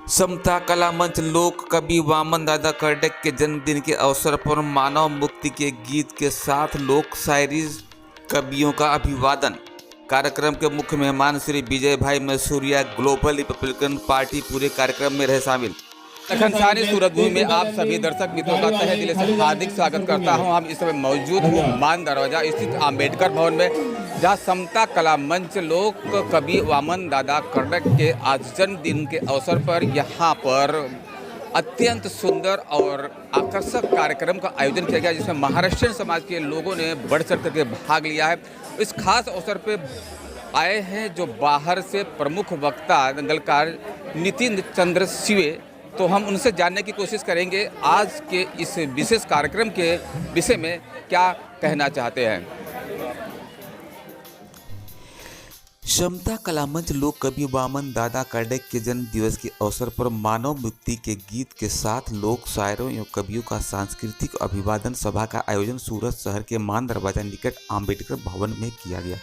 समता कला मंच लोक कवि वामन दादा कर्डक के जन्मदिन के अवसर पर मानव मुक्ति के गीत के साथ लोक शायरी कवियों का अभिवादन। कार्यक्रम के मुख्य मेहमान श्री विजय भाई मैसूरिया ग्लोबल रिपब्लिकन पार्टी पूरे कार्यक्रम में रहे शामिल। लखनसानी सूरजभूमि में आप सभी दर्शक मित्रों का तहे दिल से हार्दिक स्वागत करता हूं। हम इस समय मौजूद हूं मान दरवाजा स्थित आम्बेडकर भवन में, जहां समता कला मंच लोक कवि वामन दादा कर्डक के आज जन्मदिन के अवसर पर यहां पर अत्यंत सुंदर और आकर्षक कार्यक्रम का आयोजन किया गया, जिसमें महाराष्ट्रीयन समाज के लोगों ने बढ़ चढ़ करके भाग लिया है। इस खास अवसर पर आए हैं जो बाहर से प्रमुख वक्ता दंगलकार नितिन चंद्र सिवे, तो हम उनसे जानने की कोशिश करेंगे आज के इस विशेष कार्यक्रम के विषय में क्या कहना चाहते हैं। समता कला मंच लोक कवि वामन दादा कर्डक के जन्म दिवस के अवसर पर मानव मुक्ति के गीत के साथ लोक शायरों एवं कवियों का सांस्कृतिक अभिवादन सभा का आयोजन सूरत शहर के मान दरवाजा निकट आम्बेडकर भवन में किया गया।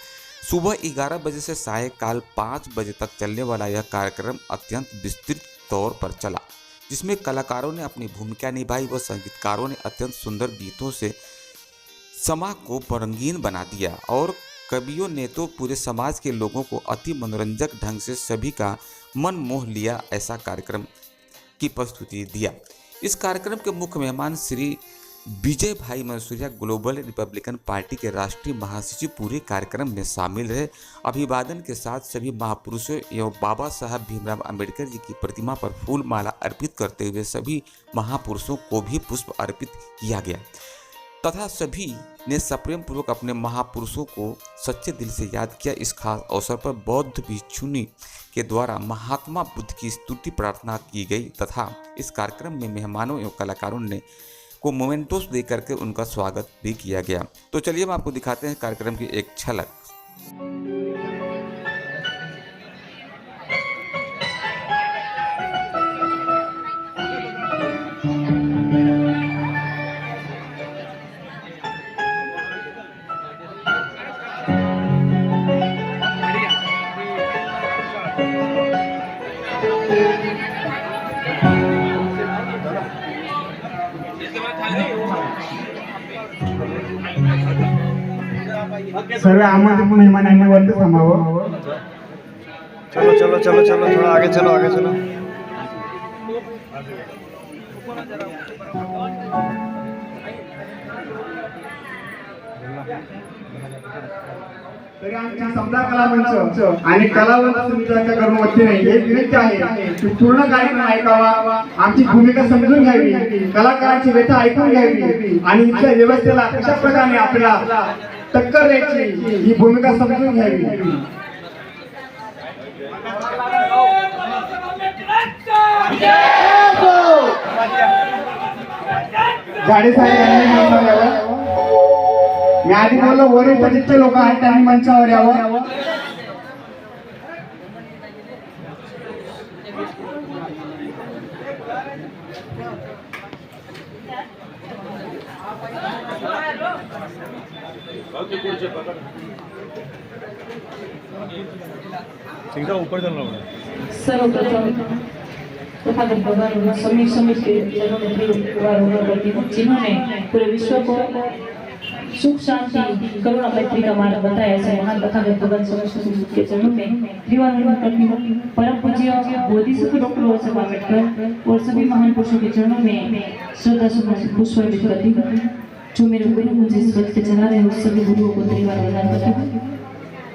सुबह 11 बजे से सायंकाल 5 बजे तक चलने वाला यह कार्यक्रम अत्यंत विस्तृत तौर पर चला, जिसमें कलाकारों ने अपनी भूमिका निभाई व संगीतकारों ने अत्यंत सुंदर गीतों से समा को रंगीन बना दिया और कवियों ने तो पूरे समाज के लोगों को अति मनोरंजक ढंग से सभी का मन मोह लिया ऐसा कार्यक्रम की प्रस्तुति दिया। इस कार्यक्रम के मुख्य मेहमान श्री विजय भाई मैसूरिया ग्लोबल रिपब्लिकन पार्टी के राष्ट्रीय महासचिव पूरे कार्यक्रम में शामिल रहे। अभिवादन के साथ सभी महापुरुषों एवं बाबा साहब भीमराव अंबेडकर जी की प्रतिमा पर फूल माला अर्पित करते हुए सभी महापुरुषों को भी पुष्प अर्पित किया गया तथा सभी ने सप्रेम पूर्वक अपने महापुरुषों को सच्चे दिल से याद किया। इस खास अवसर पर बौद्ध भिक्षुनी के द्वारा महात्मा बुद्ध की स्तुति प्रार्थना की गई तथा इस कार्यक्रम में मेहमानों एवं कलाकारों ने को मोमेंटोस दे करके उनका स्वागत भी किया गया। तो चलिए हम आपको दिखाते हैं कार्यक्रम की एक झलक। सर्व आमंत्रित मेहमानांनी वरती थांबावं। चलो चलो चलो चलो थोड़ा आगे चलो, आगे चलो। तरी आमची समता कला मंच आणि कलावंत समितीच्या कर्मचाऱ्यांना एक विनंती आहे की पूर्ण कार्यक्रम ऐकावा, आमची भूमिका समजून घ्यावी, कलाकारांची व्यथा ऐकून घ्यावी आणि इथल्या व्यवस्थेला कशा प्रकारे आपल्याला टक्कर द्यायची ही भूमिका समजून घ्यावी। झाडे साहेब यांनी मंचावर यावं। मी आधी बोललो वरील बजेटचे लोक आहेत त्यांनी मंचावर यावं। एकदम ऊपर चलना होगा। सर्वप्रथम तथागत भगवान समीर समीर के चरणों में प्रिय करती हूँ, जिन्होंने पूरे विश्व को सुख शांति करुणा मैत्री का मार्ग बताया। ऐसे महान तथागत भगवान समीर के चरणों में त्रिवार करती हूँ। परम पूज्य बोधिसत्व डॉक्टर बाबा साहब अम्बेडकर और सभी महान पुरुषों के चरणों में श्रद्धा सुमन पुष्प अर्पित करती हूँ। जो मेरे गुरु मुझे इस वक्त चला रहे हैं, सभी गुरुओं को त्रिवार वंदन करती हूँ।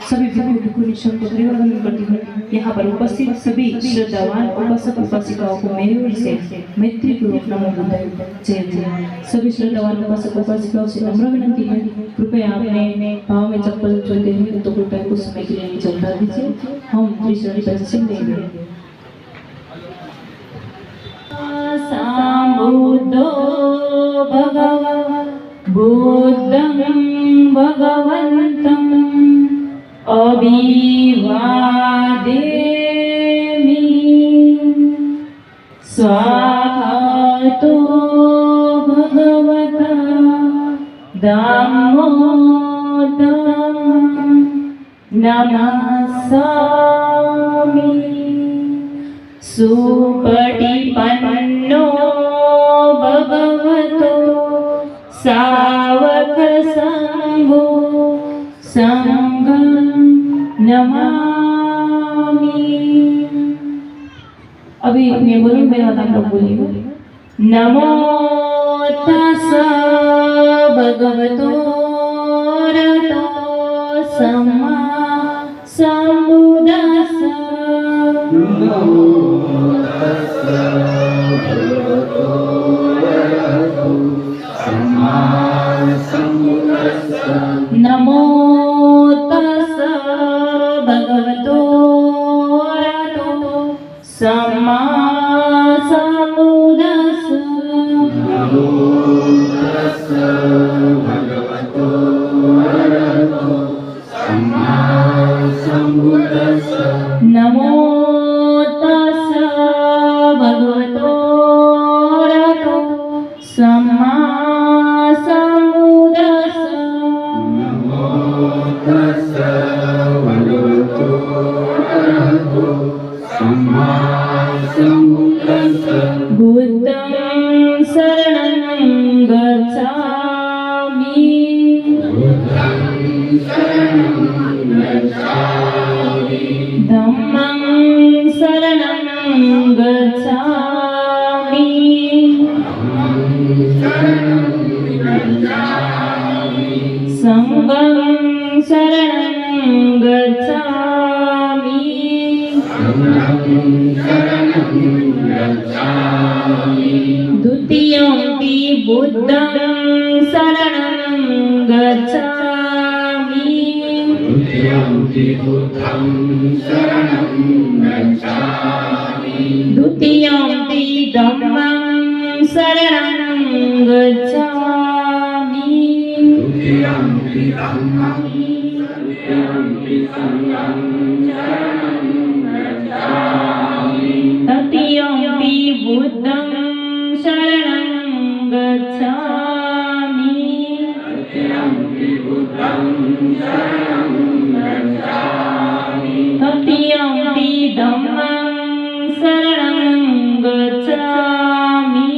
सभी भिक्षु निशुल्क को त्रिवार वंदन करती हूँ। यहाँ पर उपस्थित सभी श्रद्धावान उपासक उपासिकाओं को मेरी ओर से मैत्री पूर्वक नमो बुद्धाय जय जय। सभी श्रद्धावान उपासक उपासिकाओं से नम्र विनती है, कृपया आपने पाँव में चप्पल चलते हैं तो कृपया कुछ समय के लिए चलता दीजिए। हम त्रिशरणी का सिंह देंगे। सामुदो भगवा बुद्धं भगवन्तं अभिवादेमि स्वाहातो भगवता दामोदरं नमस्सामि सुपटिपन्नो भगवतो सावक संघो संघं नमामि। अभी मैं बोलूँ, मेरे बाद आप लोग बोलिएगा। नमो तस्स भगवतो अरहतो सम्मा सम्बुद्धस्स। नमो तस्स भगवतो अरहतो सम्मा सम्बुद्धस्स। नमो तस्स भगवतो अरहतो सम्मा सम्बुद्धस्स। बुद्धं शरणं गच्छामि। धम्मं शरणं गच्छामि। संघं शरणं गच्छामि। द्वितीयंपि बुद्धं शरणं गच्छामि। द्वितीयंपि धम्मं शरणं गच्छामि। तृतीयंपि बुद्धं शरणं गच्छामि। तृतीयंपि धम्मं शरणं गच्छामि।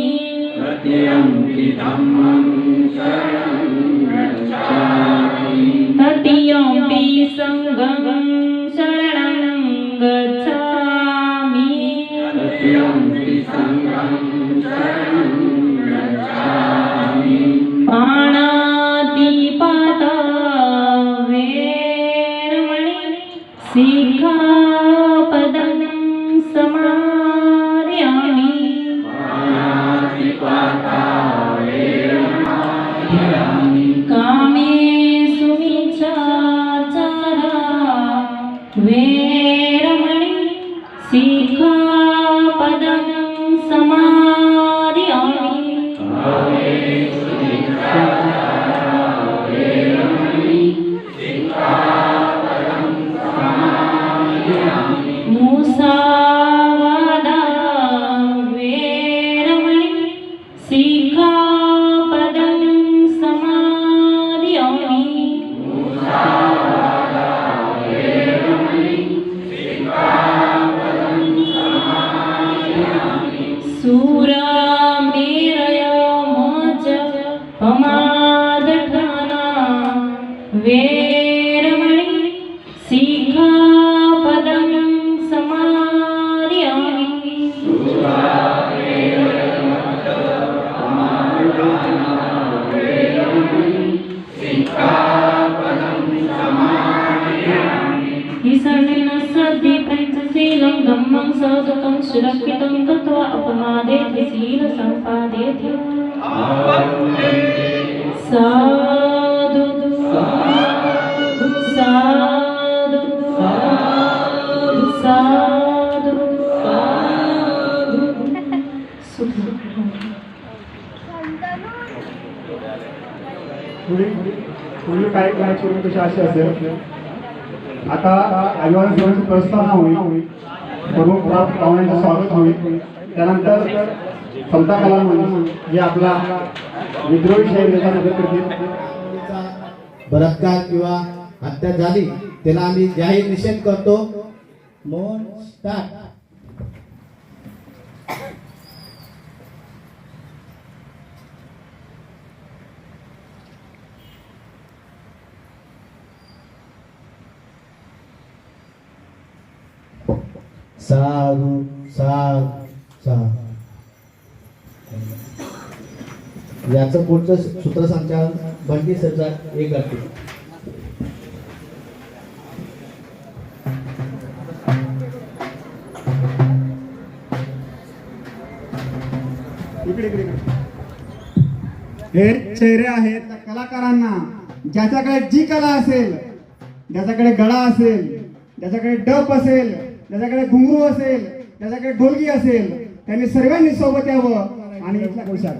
तृतीयंपि संघं शरणं गच्छामि। पाणातिपाता वेरमणि सिक्खापदं समादयामि। कामेषु मिच्छाचारा वेरमणि सिक्खापदं समादयामि। मुसावादा वेरमणि सिक्खापदं समादयामि। सूरामेरय मोच पमादठाना वेरमणि सिक्खापदं समादयामि। ईशानेन सद्धि पंचशीलं धम्मं सदकं सुरक्षितं कृत्वा अपमादेति शीलसम्पादेति। साधु साधु साधु पुढील कार्यक्रमाची रूपरेषा अशी असेल। आता अभिवादन सेवांची प्रस्तावना होईल, प्रमुख पाहुण्यांचं स्वागत होईल, त्यानंतर समता कला मंच जे आपला विद्रोही शाहीर नेता करतील। बलात्कार किंवा हत्या झाली त्याला आम्ही जाहीर निषेध करतो। मौन स्टार्ट। सारू सार सा. याचं पुढचं सूत्रसंचालन बंटी सरचा एक करते. इकडे इकडे इकडे. हे चेहरे आहेत त्या कलाकारांना, ज्याच्याकडे जी कला असेल, ज्याच्याकडे गळा असेल, ज्याच्याकडे डप असेल, ज्याच्याकडे घुंगरू असेल, ज्याच्याकडे ढोलकी असेल, त्यांनी सर्वांनी सोबत यावं आणि इथल्या पोशाख.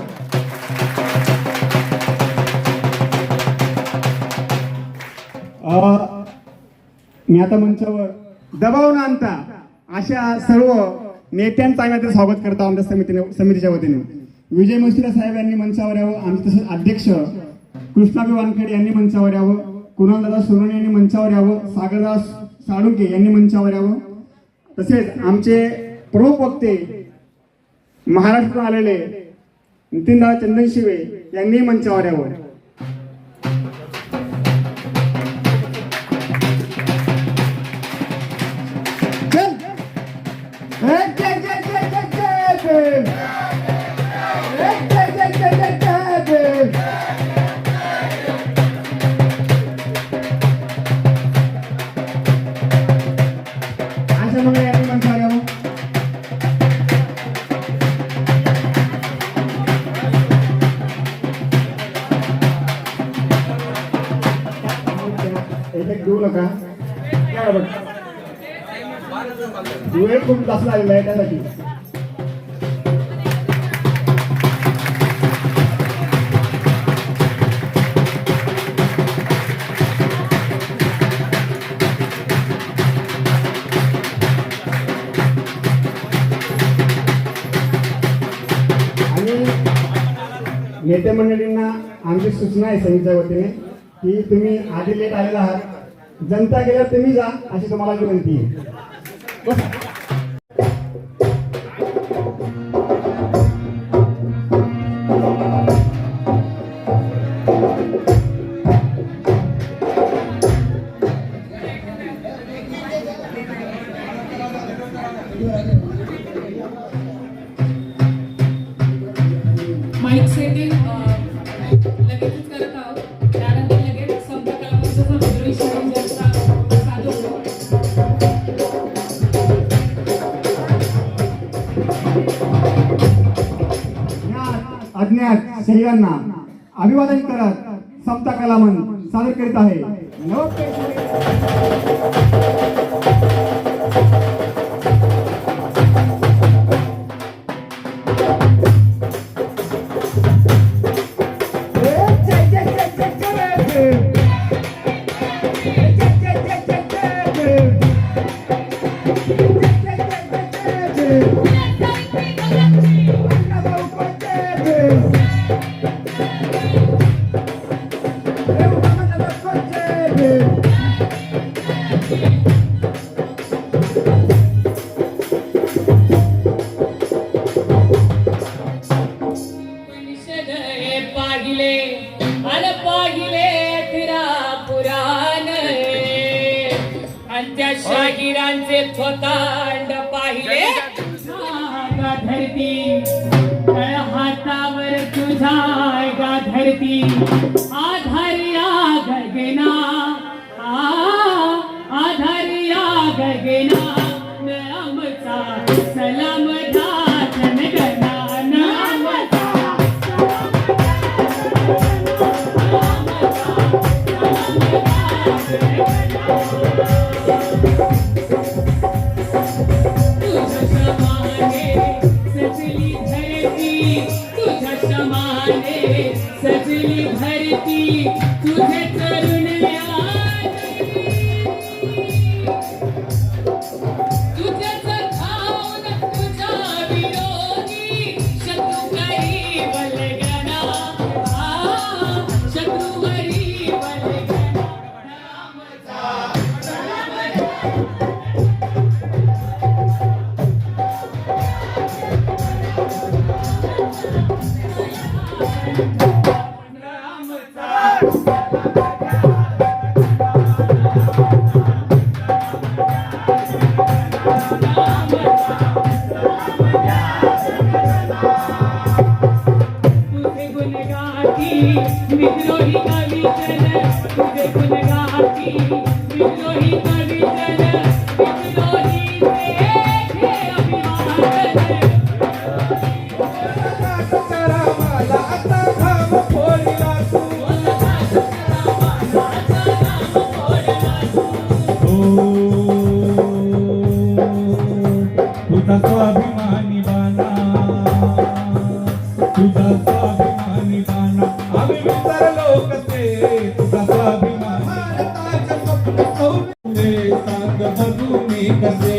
मी आता मंचावर दबाव न आणता अशा सर्व नेत्यांचं आम्ही आता स्वागत करतो आमच्या समितीच्या वतीने. विजय मस्तिरा साहेब यांनी मंचावर यावं, आमचे तसेच अध्यक्ष कृष्णाबी वानखेडे यांनी मंचावर यावं, कुणालदादा सोनवणे यांनी मंचावर यावं, सागरदास साळुंके यांनी मंचावर यावं, तसेच आमचे प्रमुख वक्ते महाराष्ट्रातून आलेले नितीनदादा चंदनशिवे यांनी मंचावर यावं. देऊ नका, वेळ खूप जास्त लागलेला आहे त्यासाठी. आणि नेते मंडळींना आमची सूचना आहे समितीच्या वतीने की तुम्ही आधी लेट आलेला आहात, जनता गेल्यावर तुम्ही जा अशी तुम्हाला विनंती आहे. बसा. माईक सेटिंग लगेचच करत आहोत. त्यानंतर लगेच संत कलावंताचा रुद्रेश यांचा सादर. अज्ञात शरीरांना अभिवादन करत समता कलामन सादर करीत आहे. शाहिरांचे थोतांड पाहिले गा धरती, हातावर तुझा गा धरती, आधारिया गगना, आधारिया गगना, आमचा सलाम दान गना, सजली धरती तुझे तरुण तुझ्याच खाऊन तुझा विरोधी शत्रुवरी बलगणा, शत्रुवरी बलगणा. राम तुझा स्वाभिमानी बाणा, तुझा स्वाभिमानी बाणा, आम्ही विसरलो कसे तुझा स्वाभिमान, भारताच्या स्वप्न सौरे सांग बघू मी कसे,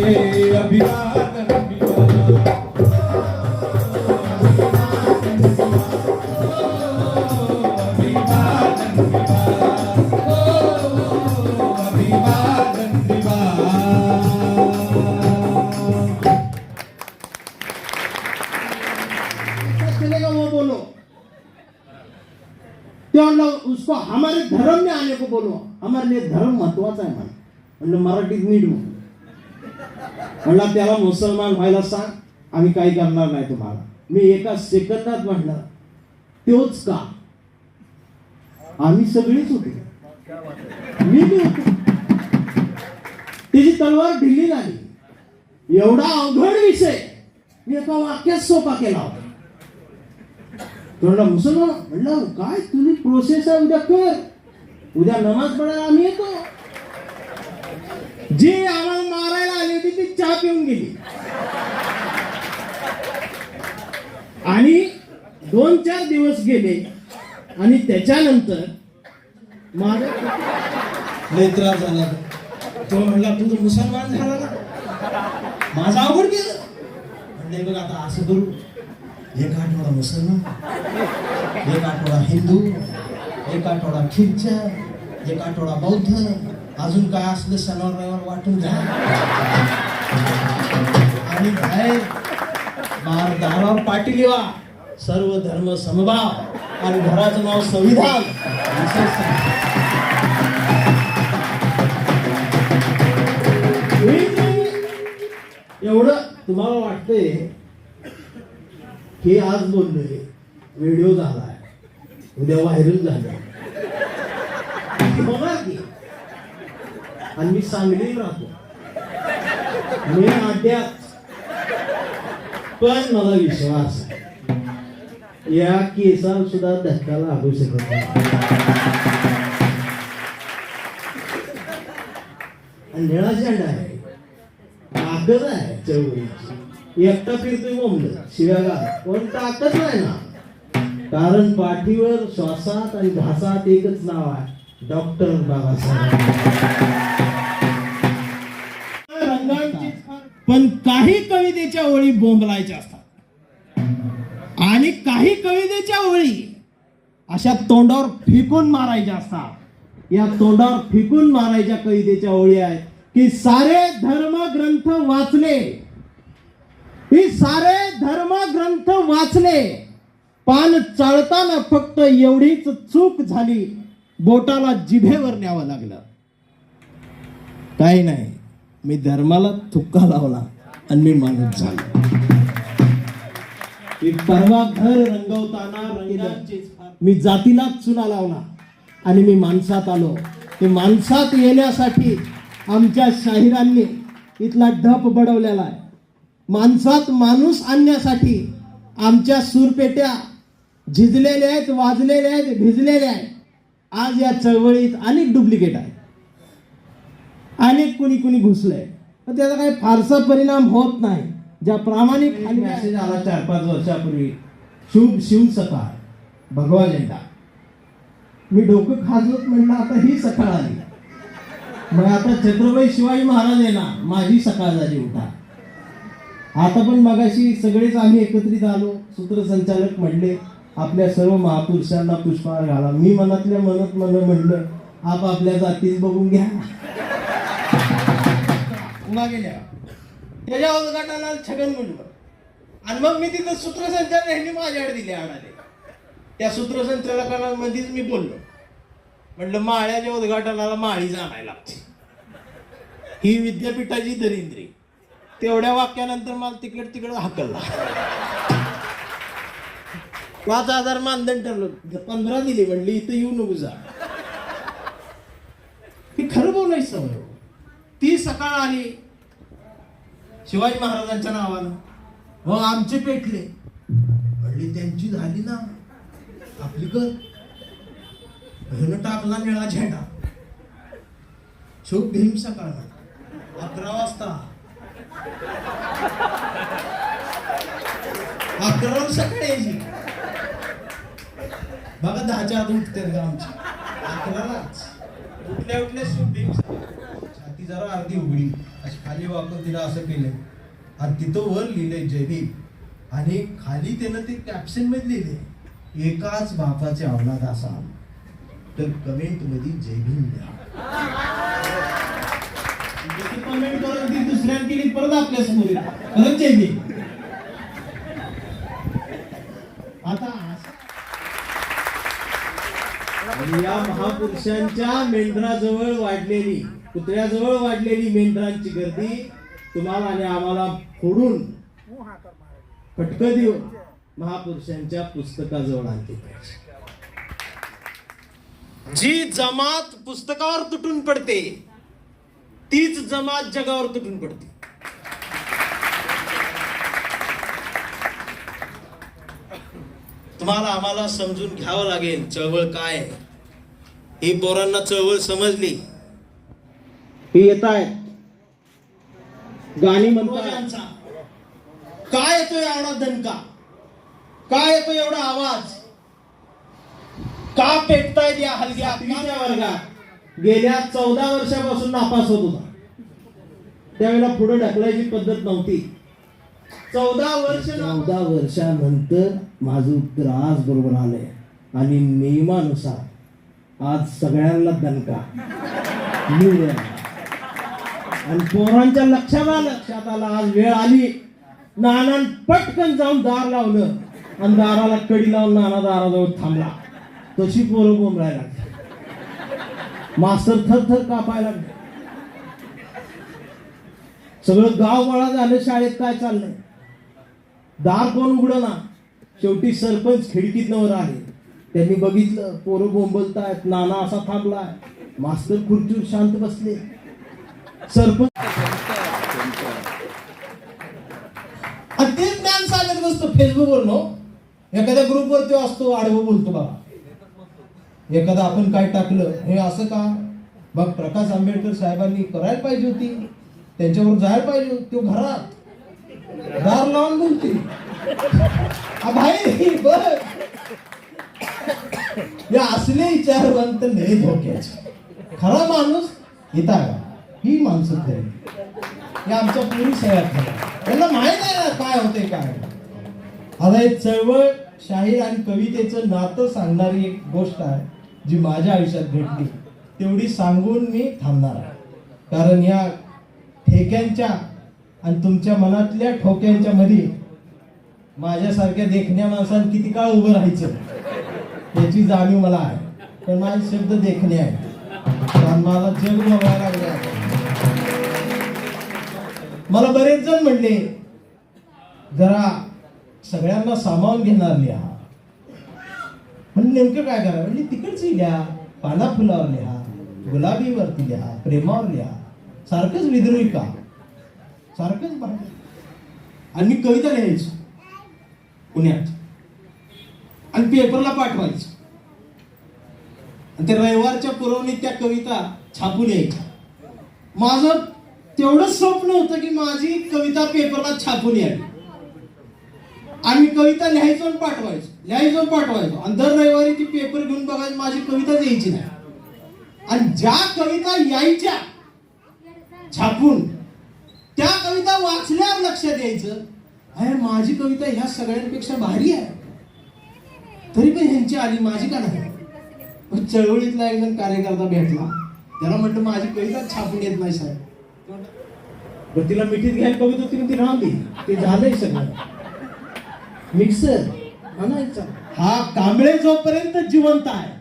अभिवादन अभिवादन. चलेगा वो बोलो, उसको हमारे धर्म में आने को बोलो, हमारे लिए धर्म महत्वाचा आहे म्हणलं मराठीत नीट म्हणलं त्याला मुसलमान व्हायला सांग, आम्ही काही करणार नाही तुम्हाला. मी एका सेकंदात म्हणलं तोच का, आम्ही सगळीच होते, मी बी होतो. त्याची तलवार ढिली झाली. एवढा अवघड विषय मी एका वाक्यात सोपा केला होता. म्हणलं मुसलमान, म्हणलं काय तुझी प्रोसेस आहे, उद्या कर, उद्या नमाज पडायला आम्ही येतो. जी आम्हाला मारायला आली होती ती चहा पिऊन गेली. आणि 2-4 दिवस गेले आणि त्याच्यानंतर माझा लय त्रास झाला. तो म्हणला तुझं मुसलमान झाला ना, माझा अवघड केलं. म्हणले बघ आता असं करू, एक आठवडा मुसलमान, एक आठवडा हिंदू, एक आठवडा ख्रिश्चन, एक आठवडा बौद्ध, अजून काय असलं सणावर रविवार वाटून घ्या. आणि बाहेर दारावर पाटी लिहा, सर्व धर्म समभाव, आणि घराचं नाव संविधान. एवढं तुम्हाला वाटतंय हे आज बोललोय, व्हिडिओ झालाय, उद्या व्हायरल झालाय, बघा की. आणि मी सांगलीत राहतो, मी अड्ड्यात, पण मला विश्वास आहे या केसाला सुद्धा धक्का लागू शकत नाही. आणि निळा झेंडा आहे, ताकद आहे चळवळीची. एकटा फिरतोय बोंबलं शिव्या घाल, पण ताकद नाही ना. कारण पाठीवर श्वासात आणि घासात एकच नाव आहे, डॉक्टर बाबासाहेब. रंगांची पण काही कवितेच्या ओळी बोंबलायच्या असतात आणि काही कवितेच्या ओळी अशा तोंडावर फेकून मारायच्या असतात. या तोंडावर फेकून मारायच्या कवितेच्या ओळी आहेत की सारे धर्म ग्रंथ वाचले, ही सारे धर्म ग्रंथ वाचले, पान चाळताना फक्त एवढीच चूक झाली, बोटाला जिभेवर न्यावं लागलं. काही नाही, मी धर्माला थुक्का लावला आणि मी माणूस झालो. परवा घर रंगवताना मी जातीलाच चुना लावला आणि मी माणसात आलो. ते माणसात येण्यासाठी आमच्या शाहिरांनी इथला ढप बडवलेला आहे. माणसात माणूस आणण्यासाठी आमच्या सूरपेट्या झिजलेल्या आहेत, वाजलेल्या आहेत, भिजलेल्या आहेत. आज या चळवळीत अनेक डुप्लिकेट आहेत, अनेक कुणी घुसलंय, पण त्याचा काही फारसा परिणाम होत नाही. ज्या प्रामाणिक मेसेज आला 4-5 वर्षापूर्वी, शुभ शिव सकाळ भगवा झेंडा, मी डोकं खाजवत म्हणलं आता ही सकाळ आली, मग आता छत्रपती शिवाजी महाराज येणार, माझी सकाळ झाली उठा. आता पण मगाशी सगळेच आम्ही एकत्रित आलो, सूत्रसंचालक म्हणले आपल्या सर्व महापुरुषांना पुष्पहार घाला. मी मनातल्या मनात म्हणलं आपापल्या जातीच बघून घ्या. गेल्या त्याच्या उद्घाटनाला छगन म्हणलं आणि मग मी तिथं सूत्रसंचालक यांनी माझ्याकडे दिले आणाले. त्या सूत्रसंचालकांमध्येच मी बोललो, म्हटलं माळ्याच्या उद्घाटनाला माळीच आणायला लागते, ही विद्यापीठाची दरिंद्री. तेवढ्या वाक्यानंतर मला तिकडं हाकलला. 5,000 मानधन ठरलं, 15 दिली, म्हणली इथं येऊ नको जा. ही खरं बोलायचं सवय. ती सकाळ आली शिवाजी महाराजांच्या नावानं, मग आमचे पेटले, म्हणली त्यांची झाली ना, आपली कर. ह्यानं टाकला निळा झेंडा. शुभ भीम सकाळ 11 वाजता 11 सकाळी यायची. बघा 10च्या आत उठते आमची. 11लाच उठल्या शुभ भीम. छाती जरा अर्धी उघडी अशी खाली वाकून तिला असं केलं आणि तिथं वर लिहिलंय जय भीम आणि खाली त्यानं ते कॅप्शन मध्ये लिहिले एकाच बापाचे अवलाद असाल तर कमेंट मध्ये जय भीम द्या. कमेंट करून ती दुसऱ्याने केली परत आपल्या समोर येते, परत जय भीम. आता आणि या महापुरुषांच्या मेंढराजवळ वाढलेली, पुतळ्याजवळ वाढलेली मेंढरांची गर्दी तुम्हाला आणि आम्हाला फोडून फटकं देऊन महापुरुषांच्या पुस्तकाजवळ आणली पाहिजे. जी जमात पुस्तकावर तुटून पडते तीच जमात जगावर तुटून पडते. तुम्हाला आम्हाला समजून घ्यावं लागेल चळवळ काय आहे. ही पोरांना चळवळ समजली, ही येत आहेत गाणी म्हणतात. काय येतो एवढा दणका, काय येतो एवढा आवाज, का पेटतायत या हलक्या 8वीच्या वर्गात गेल्या 14 वर्षापासून नापास होत होता. त्यावेळेला पुढे ढकलायची पद्धत नव्हती. 14 वर्षानंतर माझं उत्तर आज बरोबर आलंय आणि नियमानुसार आज सगळ्यांना दणका मिळाला. आणि पोरांच्या लक्षात आलं आज वेळ आली. नानान पटकन जाऊन दार लावलं आणि दाराला कडी लावून नाना दाराजवळ थांबला. तशी पोरं बोंबलायला लागली, मास्तर थर कापायला लागले. सगळं गाव गोळा झालं, शाळेत काय चाललंय, दार कोण उघडना. शेवटी सरपंच खिडकीतनं वर आले. त्यांनी बघितलं पोरं बोंबलतायत, नाना असा थांबलाय, मास्तर खुर्चीवर शांत बसले. सरपंच ते ज्ञान सांगत नसतो फेसबुकवर नो, एखाद्या ग्रुपवर तो असतो आडवं बोलतो. बाबा एखादा आपण काय टाकलं हे असं का, बघ प्रकाश आंबेडकर साहेबांनी करायला पाहिजे होती, त्यांच्यावर जायला पाहिजे. तो घरात दार लावून बोलते भाई बघ. या असले विचारवंत लय धोक्याचे. खरा माणूस येता का, ही माणसं खरी. या आमच्या पोरी सगळ्यात खऱ्या, त्यांना माहित आहे ना काय होते काय. आता एक चळवळ, शाहीर आणि कवितेचं नातं सांगणारी एक गोष्ट आहे जी माझ्या आयुष्यात घडली. तेवढी सांगून मी थांबणार आहे. कारण या ठेक्यांच्या आणि तुमच्या मनातल्या ठोक्यांच्या मध्ये माझ्यासारख्या देखण्या माणसांनी किती काळ उभं राहायचं याची जाणीव मला आहे. पण माझे शब्द देखणे आहेत, कारण मला जग बघायला लागले आहे. मला बरेच जण म्हणले जरा सगळ्यांना सामावून घेणार लिहा. म्हणजे नेमकं काय करा, म्हणजे तिकडची लिहा, पाना फुलावर लिहा, गुलाबीवरती लिहा, प्रेमावर लिहा, सारखंच विद्रोही का, सारखंच बाहेर. आणि मी कविता लिहायचो पुण्यात आणि पेपरला पाठवायचो. आणि ते रविवारच्या पुरवणीत त्या कविता छापून यायच्या. माझं तेवढंच स्वप्न होतं की माझी कविता पेपरला छापून यावी. आणि कविता लिहायचो आणि पाठवायचो आणि दर रविवारी ती पेपर घेऊन बघायचं, माझी कविताच यायची नाही. आणि ज्या कविता यायच्या छापून त्या कविता वाचल्यावर लक्षात यायचं अरे माझी कविता ह्या सगळ्यांपेक्षा भारी आहे, तरी पण ह्यांची आली, माझी का नाही. चळवळीतला एक जण कार्यकर्ता भेटला, त्याला म्हटलं माझी कविता छापून येत नाही साहेब. पण तिला मिठीत घ्यायला कविता तिने ती राहली, ते झालंय सगळं. मिक्सर आणायचा. हा कांबळे जोपर्यंत जिवंत आहे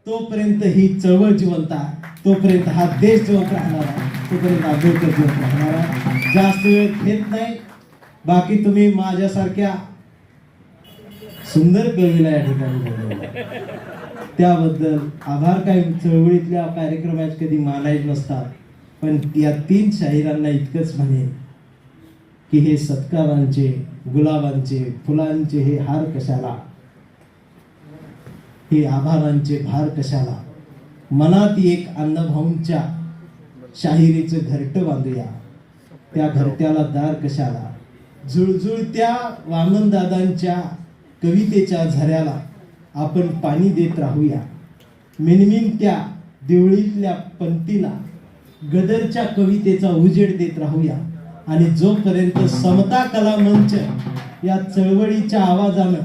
तोपर्यंत ही चळवळ जिवंत आहे, तोपर्यंत हा देश जिवंत राहणार आहे, तोपर्यंत आंबेडकर जिवंत राहणार आहे. जास्त वेळ घेत नाही. बाकी तुम्ही माझ्यासारख्या सुंदर कवीला या ठिकाणी बोलवलं त्याबद्दल आभार. काही चळवळीतल्या कार्यक्रमात कधी मानायचे नसतात, पण या 3 शाहिरांना इतकंच म्हणेन की हे सत्कारांचे गुलाबांचे फुलांचे हे हार कशाला, हे आभारांचे भार कशाला, मनात एक अण्णाभाऊंच्या शाहिरीचं घरटं बांधूया, त्या घरट्याला दार कशाला, झुळझुळत्या वामनदादांच्या कवितेच्या झऱ्याला आपण पाणी देत राहूया, मिनमिनत्या देवळीतल्या पंक्तीला गदरच्या कवितेचा उजेड देत राहूया, आणि जोपर्यंत समता कला मंच या चळवळीच्या आवाजानं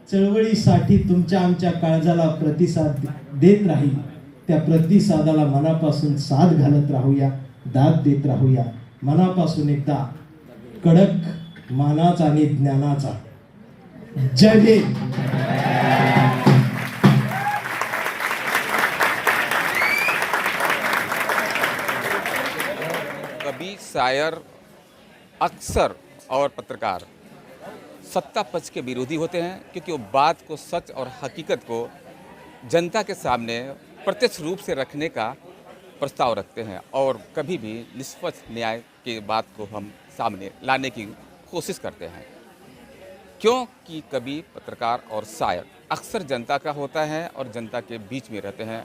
चळवळीसाठी तुमच्या आमच्या काळजाला प्रतिसाद देत राहील, त्या प्रतिसादाला मनापासून साथ घालत राहूया, दाद देत राहूया. मनापासून एकदा कडक मानाचा आणि ज्ञानाचा जय हिंद. कवि, शायर, अक्सर और पत्रकार सत्ता पक्ष के विरोधी होते हैं, क्योंकि वो बात को, सच और हकीकत को जनता के सामने प्रत्यक्ष रूप से रखने का प्रस्ताव रखते हैं और कभी भी निष्पक्ष न्याय की बात को हम सामने लाने की कोशिश करते हैं. क्योंकि कवि, पत्रकार और शायर अक्सर जनता का होता है और जनता के बीच में रहते हैं,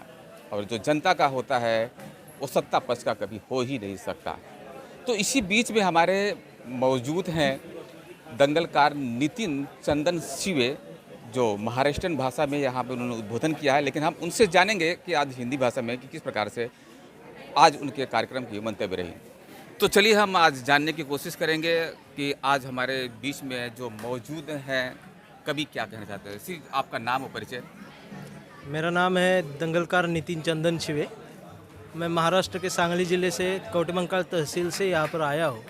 और जो जनता का होता है वो सत्ता पक्ष का कभी हो ही नहीं सकता. तो इसी बीच में हमारे मौजूद हैं दंगलकार नितिन चंदन शिवे, जो महाराष्ट्रन भाषा में यहाँ पे उन्होंने उद्बोधन किया है, लेकिन हम उनसे जानेंगे कि आज हिंदी भाषा में कि किस प्रकार से आज उनके कार्यक्रम की मंतव्य रही. तो चलिए हम आज जानने की कोशिश करेंगे कि आज हमारे बीच में जो मौजूद हैं कवि क्या कहना चाहते हैं. सिर्फ आपका नाम और परिचय. मेरा नाम है दंगलकार नितिन चंदन शिवे. मैं महाराष्ट्र के सांगली ज़िले से कोटिमंकाल तहसील से यहाँ पर आया हूँ.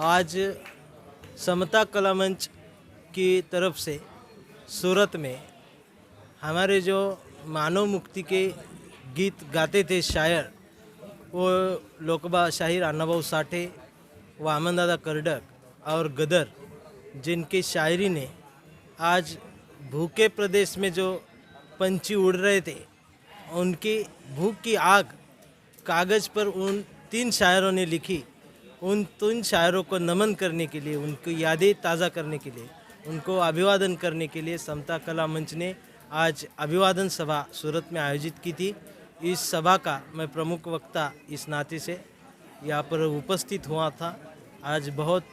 आज समता कला मंच की तरफ से सूरत में हमारे जो मानव मुक्ति के गीत गाते थे शायर, वो लोकबा शाहीर अण्णाभाऊ साठे, वामनदादा कर्डक और गदर, जिनकी शायरी ने आज भूखे प्रदेश में जो पंछी उड़ रहे थे उनकी भूख की आग कागज़ पर उन 3 शायरों ने लिखी. उन 3 शायरों को नमन करने के लिए, उनकी यादें ताज़ा करने के लिए, उनको अभिवादन करने के लिए समता कला मंच ने आज अभिवादन सभा सूरत में आयोजित की थी. इस सभा का मैं प्रमुख वक्ता इस नाते से यहाँ पर उपस्थित हुआ था. आज बहुत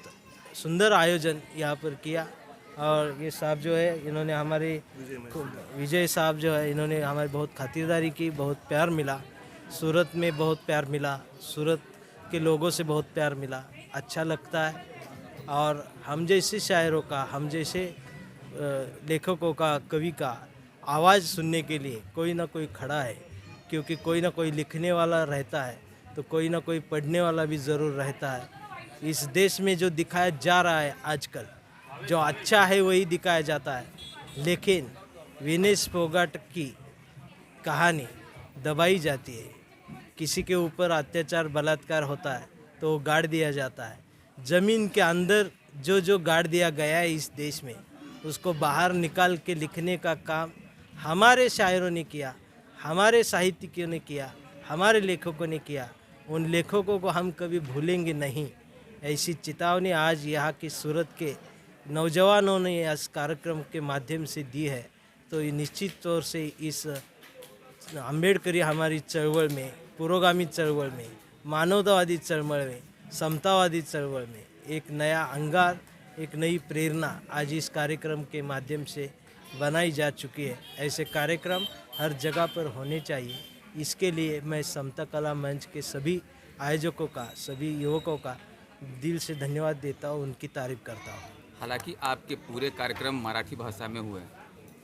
सुंदर आयोजन यहाँ पर किया, और ये साहब जो है इन्होंने हमारे विजय साहब जो है इन्होंने हमारी बहुत खातिरदारी की, बहुत प्यार मिला. सूरत में बहुत प्यार मिला, सूरत के लोगों से बहुत प्यार मिला. अच्छा लगता है, और हम जैसे शायरों का, हम जैसे लेखकों का, कवि का आवाज़ सुनने के लिए कोई ना कोई खड़ा है. क्योंकि कोई ना कोई लिखने वाला रहता है तो कोई ना कोई पढ़ने वाला भी ज़रूर रहता है. इस देश में जो दिखाया जा रहा है आजकल, जो अच्छा है वही दिखाया जाता है, लेकिन विनेश फोगाट की कहानी दबाई जाती है. किसी के ऊपर अत्याचार, बलात्कार होता है तो वो गाड़ दिया जाता है. ज़मीन के अंदर जो गाड़ दिया गया है इस देश में, उसको बाहर निकाल के लिखने का काम हमारे शायरों ने किया, हमारे साहित्यिकों ने किया, हमारे लेखकों ने किया. उन लेखकों को हम कभी भूलेंगे नहीं. ऐसी चेतावनी आज यहाँ के सूरत के नौजवानों ने इस कार्यक्रम के माध्यम से दी है. तो ये निश्चित तौर से इस अम्बेडकरी हमारी चळवळ में, पुरोगामी चळवळ में, मानवतावादी चळवळ में, समतावादी चळवळ में एक नया अंगार, एक नई प्रेरणा आज इस कार्यक्रम के माध्यम से बनाई जा चुकी है. ऐसे कार्यक्रम हर जगह पर होने चाहिए. इसके लिए मैं समता कला मंच के सभी आयोजकों का, सभी युवकों का दिल से धन्यवाद देता हूँ, उनकी तारीफ करता हूँ. हालांकि आपके पूरे कार्यक्रम मराठी भाषा में हुए,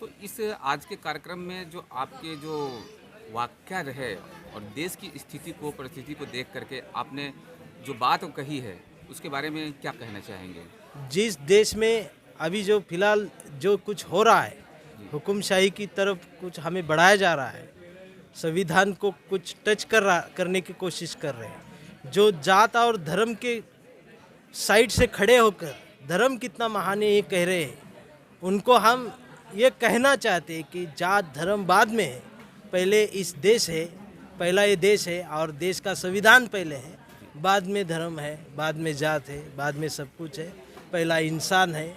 तो इस आज के कार्यक्रम में जो आपके जो वाक्य रहे और देश की स्थिति को, परिस्थिति को देख करके आपने जो बात कही है, उसके बारे में क्या कहना चाहेंगे? जिस देश में अभी जो फिलहाल जो कुछ हो रहा है, हुकुमशाही की तरफ कुछ हमें बढ़ाया जा रहा है, संविधान को कुछ टच करने की कोशिश कर रहे हैं, जो जात और धर्म के साइड से खड़े होकर धर्म कितना महान है ये कह रहे हैं, उनको हम ये कहना चाहते हैं कि जात धर्म बाद में है, पहले इस देश है, पहला ये देश है और देश का संविधान पहले है, बाद में धर्म है, बाद में जात है, बाद में सब कुछ है. पहला इंसान है,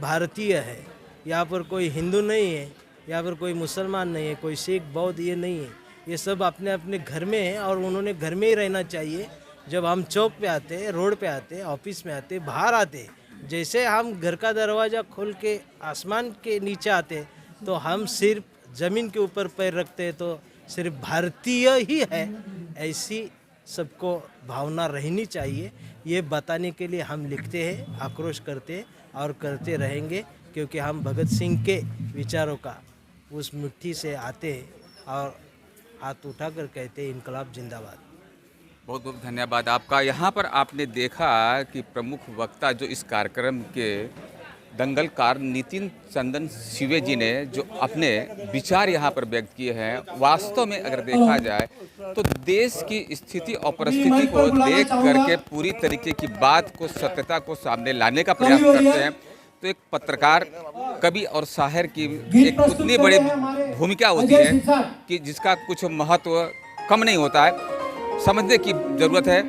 भारतीय है। यहाँ पर कोई हिंदू नहीं है, यहाँ पर कोई मुसलमान नहीं है, कोई सिख बौद्ध ये नहीं है। ये सब अपने अपने घर में हैं और उन्होंने घर में ही रहना चाहिए। जब हम चौक पे आते हैं, रोड पे आते हैं, ऑफिस में आते हैं, बाहर आते हैं, जैसे हम घर का दरवाज़ा खोल के आसमान के नीचे आते हैं, तो हम सिर्फ ज़मीन के ऊपर पैर रखते हैं तो सिर्फ भारतीय ही है, ऐसी सबको भावना रहनी चाहिए। ये बताने के लिए हम लिखते हैं, आक्रोश करते हैं और करते रहेंगे, क्योंकि हम भगत सिंह के विचारों का उस मिट्टी से आते हैं और हाथ उठाकर कहते हैं इनकलाब जिंदाबाद। बहुत बहुत धन्यवाद आपका। यहाँ पर आपने देखा कि प्रमुख वक्ता जो इस कार्यक्रम के दंगलकार नितिन चंदन शिवे जी ने जो अपने विचार यहाँ पर व्यक्त किए हैं, वास्तव में अगर देखा जाए तो देश की स्थिति और परिस्थिति को देख करके पूरी तरीके की बात को, सत्यता को सामने लाने का प्रयास करते हैं। तो एक पत्रकार, कवि और शायर की एक उतनी बड़ी भूमिका होती है कि जिसका कुछ महत्व कम नहीं होता है। समझने की ज़रूरत है